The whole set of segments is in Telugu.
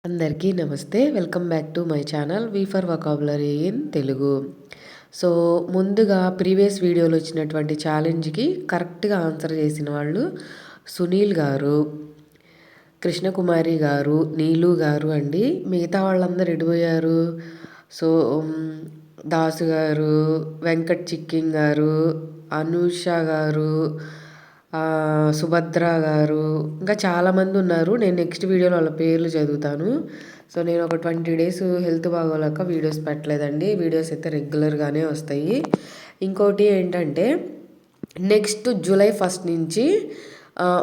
అందరికీ నమస్తే. Welcome back to my channel V for vocabulary in Telugu. So ముందుగా ప్రీవియస్ వీడియోలో వచ్చినటువంటి ఛాలెంజ్కి కరెక్ట్గా ఆన్సర్ చేసిన వాళ్ళు సునీల్ గారు, కృష్ణకుమారి గారు, నీలు గారు అండి. మిగతా వాళ్ళందరూ ఎడిపోయారు. సో దాసు గారు, వెంకట్ చిక్కింగ్ గారు, అనూష గారు, సుభద్ర గారు, ఇంకా చాలామంది ఉన్నారు. నేను నెక్స్ట్ వీడియోలో వాళ్ళ పేర్లు చదువుతాను. సో నేను ఒక 20 డేస్ హెల్త్ బాగోలేక వీడియోస్ పెట్టలేదండి. వీడియోస్ అయితే రెగ్యులర్గానే వస్తాయి. ఇంకోటి ఏంటంటే నెక్స్ట్ జూలై 1 నుంచి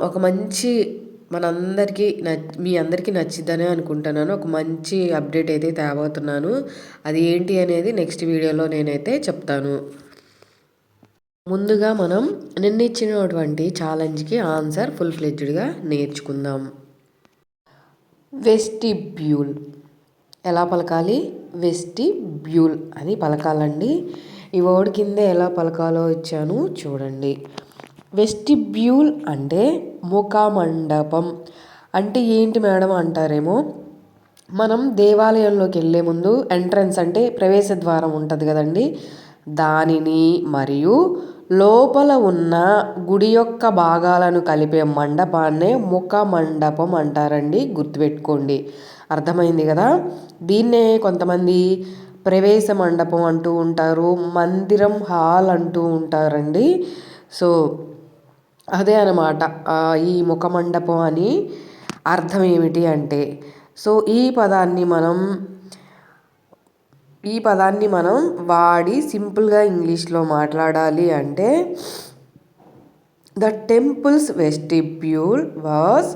ఒక మంచి మనందరికీ మీ అందరికీ నచ్చిద్దనే అనుకుంటున్నాను. ఒక మంచి అప్డేట్ అయితే తేబోతున్నాను. అది ఏంటి అనేది నెక్స్ట్ వీడియోలో నేనైతే చెప్తాను. ముందుగా మనం నిన్న ఇచ్చినటువంటి ఛాలెంజ్కి ఆన్సర్ ఫుల్ ఫ్లెడ్జ్డ్గా నేర్చుకుందాం. వెస్టిబ్యూల్ ఎలా పలకాలి? వెస్టిబ్యూల్ అని పలకాలండి. ఈ వర్డ్ కింద ఎలా పలకాలో ఇచ్చాను చూడండి. వెస్టిబ్యూల్ అంటే ముఖమండపం. అంటే ఏంటి మేడం అంటారేమో. మనం దేవాలయంలోకి వెళ్ళే ముందు ఎంట్రన్స్ అంటే ప్రవేశ ద్వారం ఉంటుంది కదండి, దానిని మరియు లోపల ఉన్న గుడి యొక్క భాగాలను కలిపే మండపాన్నే ముఖ మండపం అంటారండి. గుర్తుపెట్టుకోండి. అర్థమైంది కదా. దీన్నే కొంతమంది ప్రవేశ మండపం అంటూ ఉంటారు, మందిరం హాల్ అంటూ ఉంటారండి. సో అదే అన్నమాట ఈ ముఖ మండపం అని అర్థం ఏమిటి అంటే. సో ఈ పదాన్ని మనం వాడి సింపుల్గా ఇంగ్లీష్లో మాట్లాడాలి అంటే the temples vestibule was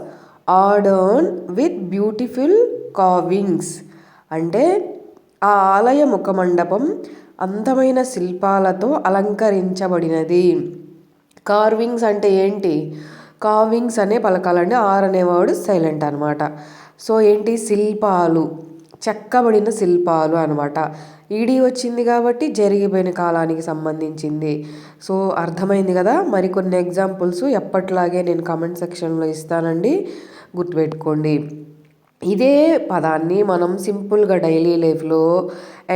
Ardern with beautiful carvings. అంటే ఆ ఆలయ ముఖమండపం అందమైన శిల్పాలతో అలంకరించబడినది. కార్వింగ్స్ అంటే ఏంటి? కార్వింగ్స్ అనే పలకాలండి. ఆర్ అనేవాడు సైలెంట్ అనమాట. సో ఏంటి? శిల్పాలు, చెక్కబడిన శిల్పాలు అనమాట. ఈడీ వచ్చింది కాబట్టి జరిగిపోయిన కాలానికి సంబంధించింది. సో అర్థమైంది కదా. మరికొన్ని ఎగ్జాంపుల్స్ ఎప్పట్లాగే నేను కామెంట్ సెక్షన్లో ఇస్తానండి, గుర్తుపెట్టుకోండి. ఇదే పదాన్ని మనం సింపుల్గా డైలీ లైఫ్లో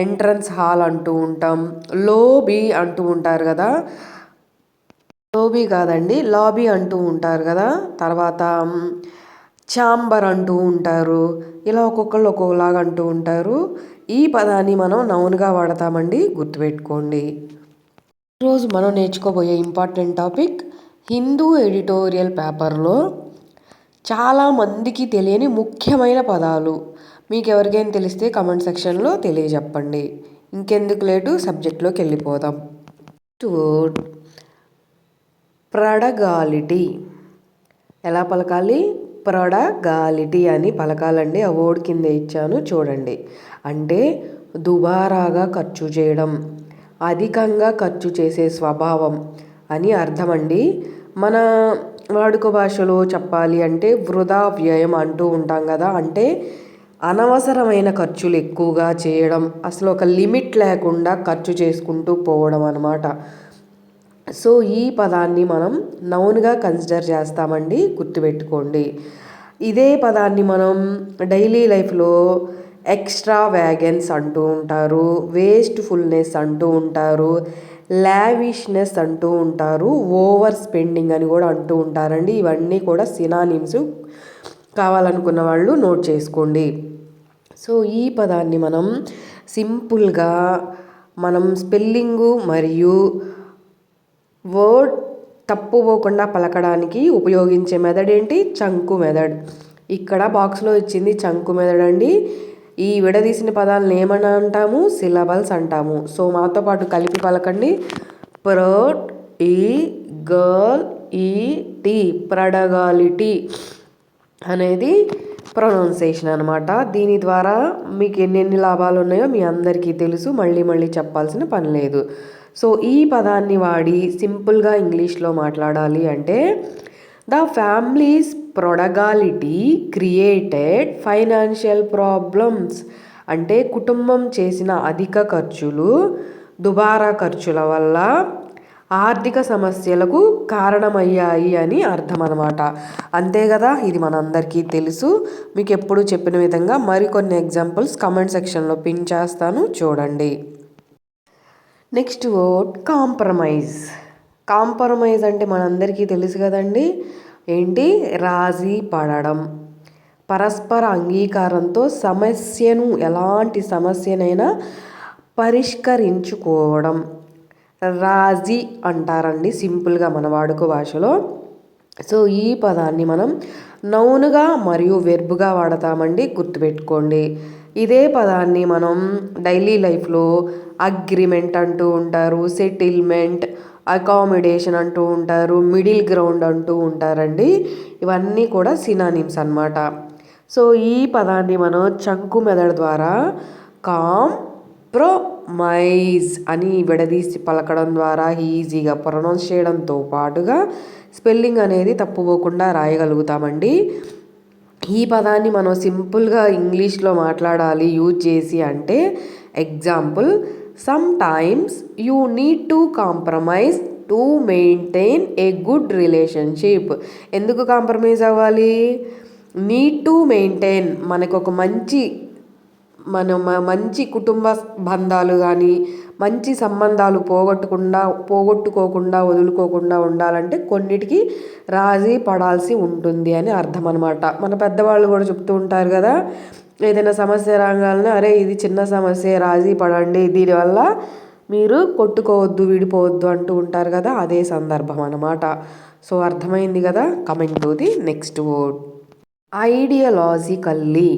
ఎంట్రన్స్ హాల్ అంటూ ఉంటాం, లోబీ అంటూ ఉంటారు కదా. లోబీ కాదండి, లాబీ అంటూ ఉంటారు కదా. తర్వాత ఛాంబర్ అంటూ ఉంటారు. ఇలా ఒక్కొక్కళ్ళు ఒక్కొక్కలాగా అంటూ ఉంటారు. ఈ పదాన్ని మనం నౌన్గా వాడతామండి, గుర్తుపెట్టుకోండి. ఈరోజు మనం నేర్చుకోబోయే ఇంపార్టెంట్ టాపిక్ హిందూ ఎడిటోరియల్ పేపర్లో చాలామందికి తెలియని ముఖ్యమైన పదాలు. మీకు ఎవరికైనా తెలిస్తే కామెంట్ సెక్షన్లో తెలియజెప్పండి. ఇంకెందుకు లేటు, సబ్జెక్ట్లోకి వెళ్ళిపోదాం. వర్డ్ ప్రడగాలిటీ. ఎలా పలకాలి? ప్రడగాలిటీ అని పలకాలండి. ఆ వర్డ్ కింద ఇచ్చాను చూడండి. అంటే దుబారాగా ఖర్చు చేయడం, అధికంగా ఖర్చు చేసే స్వభావం అని అర్థమండి. మన వాడుక భాషలో చెప్పాలి అంటే వృధా వ్యయం అంటూ ఉంటాం కదా. అంటే అనవసరమైన ఖర్చులు ఎక్కువగా చేయడం, అసలు ఒక లిమిట్ లేకుండా ఖర్చు చేసుకుంటూ పోవడం అన్నమాట. సో ఈ పదాన్ని మనం నౌన్గా కన్సిడర్ చేస్తామండి, గుర్తుపెట్టుకోండి. ఇదే పదాన్ని మనం డైలీ లైఫ్లో ఎక్స్ట్రా వ్యాగన్స్ అంటూ ఉంటారు, వేస్ట్ఫుల్నెస్ అంటూ ఉంటారు, లావిష్నెస్ అంటూ ఉంటారు, ఓవర్ స్పెండింగ్ అని కూడా అంటూ ఉంటారండి. ఇవన్నీ కూడా సినానిమ్స్. కావాలనుకున్న వాళ్ళు నోట్ చేసుకోండి. సో ఈ పదాన్ని మనం సింపుల్గా మనం స్పెల్లింగు మరియు వర్డ్ తప్పుపోకుండా పలకడానికి ఉపయోగించే మెథడ్ ఏంటి? చంకు మెథడ్. ఇక్కడ బాక్స్లో ఇచ్చింది చంకు మెథడ్ అండి. ఈ విడదీసిన పదాలను ఏమని అంటాము? సిలబల్స్ అంటాము. సో మాతో పాటు కలిపి పలకండి. ప్రడ్ ఈ గర్ల్ ఈ టీ, ప్రడగాలిటీ అనేది ప్రొనౌన్సియేషన్ అనమాట. దీని ద్వారా మీకు ఎన్నెన్ని లాభాలు ఉన్నాయో మీ అందరికీ తెలుసు, మళ్ళీ మళ్ళీ చెప్పాల్సిన పని లేదు. సో ఈ పదాన్ని వాడి సింపుల్గా ఇంగ్లీష్లో మాట్లాడాలి అంటే the families prodigality created financial problems. అంటే కుటుంబం చేసిన అధిక ఖర్చులు, దుబారా ఖర్చుల వల్ల ఆర్థిక సమస్యలకు కారణమయ్యాయి అని అర్థం అనమాట. అంతే కదా, ఇది మనందరికీ తెలుసు. మీకు ఎప్పుడు చెప్పిన విధంగా మరికొన్ని ఎగ్జాంపుల్స్ కమెంట్ సెక్షన్లో పిన్ చేస్తాను, చూడండి. Next word compromise. కాంప్రమైజ్ అంటే మనందరికీ తెలుసు కదండి. ఏంటి? రాజీ పడడం, పరస్పర అంగీకారంతో సమస్యను, ఎలాంటి సమస్యనైనా పరిష్కరించుకోవడం రాజీ అంటారండి సింపుల్గా మన వాడుక భాషలో. సో ఈ పదాన్ని మనం నౌన్గా మరియు వెర్బ్గా వాడతామండి, గుర్తుపెట్టుకోండి. ఇదే పదాన్ని మనం డైలీ లైఫ్లో అగ్రిమెంట్ అంటూ ఉంటారు, సెటిల్మెంట్, అకామిడేషన్ అంటూ ఉంటారు, మిడిల్ గ్రౌండ్ అంటూ ఉంటారండి. ఇవన్నీ కూడా సినానిమ్స్ అన్నమాట. సో ఈ పదాన్ని మనం చంకు మెదడు ద్వారా కాంప్రమైజ్ అని విడదీసి పలకడం ద్వారా ఈజీగా ప్రొనౌన్స్ చేయడంతో పాటుగా స్పెల్లింగ్ అనేది తప్పుపోకుండా రాయగలుగుతామండి. ఈ పదాన్ని మనం సింపుల్గా ఇంగ్లీష్లో మాట్లాడాలి యూజ్ చేసి అంటే, example, some times you need to compromise to maintain a good relationship. ఎందుకు కాంప్రమైజ్ అవ్వాలి? నీడ్ టు మెయింటైన్, మనకు ఒక మంచి కుటుంబ బంధాలు కానీ మంచి సంబంధాలు పోగొట్టుకోకుండా వదులుకోకుండా ఉండాలంటే కొన్నిటికి రాజీ పడాల్సి ఉంటుంది అని అర్థం అనమాట. మన పెద్దవాళ్ళు కూడా చెప్తూ ఉంటారు కదా, ఏదైనా సమస్య రాగానే అరే ఇది చిన్న సమస్య, రాజీ పడండి, దీనివల్ల మీరు కొట్టుకోవద్దు, విడిపోవద్దు అంటూ ఉంటారు కదా, అదే సందర్భం అన్నమాట. సో అర్థమైంది కదా. Coming to the next word, ideologically.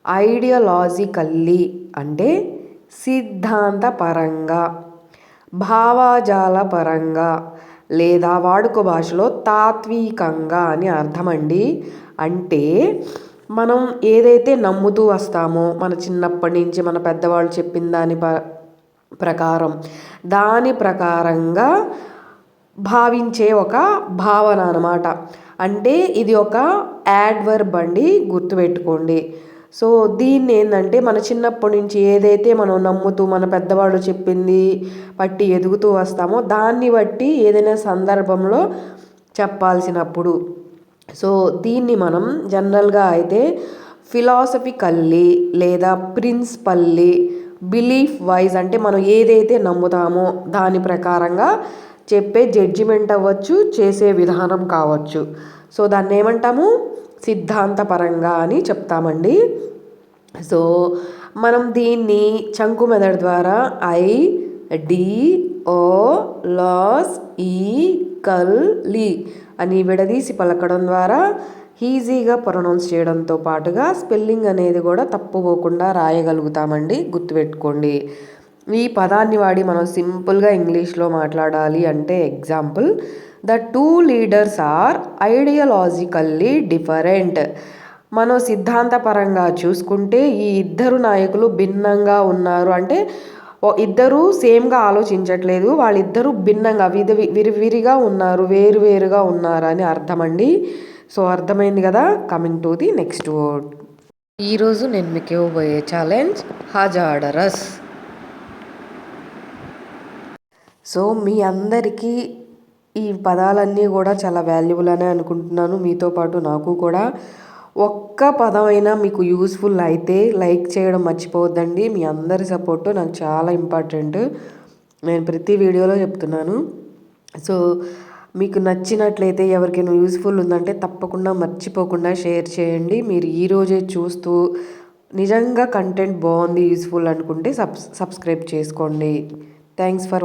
Ideologically అంటే సిద్ధాంతపరంగా, భావజాల పరంగా లేదా వాడుక భాషలో తాత్వికంగా అని అర్థమండి. అంటే మనం ఏదైతే నమ్ముతూ వస్తామో మన చిన్నప్పటి నుంచి మన పెద్దవాళ్ళు చెప్పిన దాని ప్రకారంగా భావించే ఒక భావన అన్నమాట. అంటే ఇది ఒక యాడ్వర్బ్ అండి, గుర్తుపెట్టుకోండి. సో దీన్ని ఏంటంటే మన చిన్నప్పటి నుంచి ఏదైతే మనం నమ్ముతూ మన పెద్దవాళ్ళు చెప్పింది బట్టి ఎదుగుతూ వస్తామో దాన్ని బట్టి ఏదైనా సందర్భంలో చెప్పాల్సినప్పుడు, సో దీన్ని మనం జనరల్గా అయితే ఫిలాసఫికల్లీ లేదా ప్రిన్సిపల్లీ, బిలీఫ్ వైజ్ అంటే మనం ఏదైతే నమ్ముతామో దాని ప్రకారంగా చెప్పే జడ్జిమెంట్ అవ్వచ్చు, చేసే విధానం కావచ్చు. సో దాన్ని ఏమంటాము? సిద్ధాంతపరంగా అని చెప్తామండి. సో మనం దీన్ని చంకు మెదడు ద్వారా ఐడియాలజికల్లీ అని విడదీసి పలకడం ద్వారా ఈజీగా ప్రొనౌన్స్ చేయడంతో పాటుగా స్పెల్లింగ్ అనేది కూడా తప్పుపోకుండా రాయగలుగుతామండి, గుర్తుపెట్టుకోండి. ఈ పదాన్ని వాడి మనం సింపుల్గా ఇంగ్లీష్లో మాట్లాడాలి అంటే, example, the two leaders are ideologically different. మనం సిద్ధాంతపరంగా చూసుకుంటే ఈ ఇద్దరు నాయకులు భిన్నంగా ఉన్నారు. అంటే ఇద్దరు సేమ్గా ఆలోచించట్లేదు, వాళ్ళిద్దరూ భిన్నంగా విరివిరిగా ఉన్నారు, వేరువేరుగా ఉన్నారు అని అర్థమండి. సో అర్థమైంది కదా. Coming to the next word. ఈరోజు నేను మీకు ఇవ్వబోయే ఛాలెంజ్ హజార్డరస్. సో మీ అందరికీ ఈ పదాలన్నీ కూడా చాలా వాల్యుబుల్ అనే అనుకుంటున్నాను. మీతో పాటు నాకు కూడా. ఒక్క పదమైనా మీకు యూస్ఫుల్ అయితే లైక్ చేయడం మర్చిపోవద్దండి. మీ అందరి సపోర్టు నాకు చాలా ఇంపార్టెంట్, నేను ప్రతి వీడియోలో చెప్తున్నాను. సో మీకు నచ్చినట్లయితే, ఎవరికైనా యూస్ఫుల్ ఉందంటే తప్పకుండా మర్చిపోకుండా షేర్ చేయండి. మీరు ఈరోజే చూస్తూ నిజంగా కంటెంట్ బాగుంది, యూస్ఫుల్ అనుకుంటే సబ్స్క్రైబ్ చేసుకోండి. Thanks for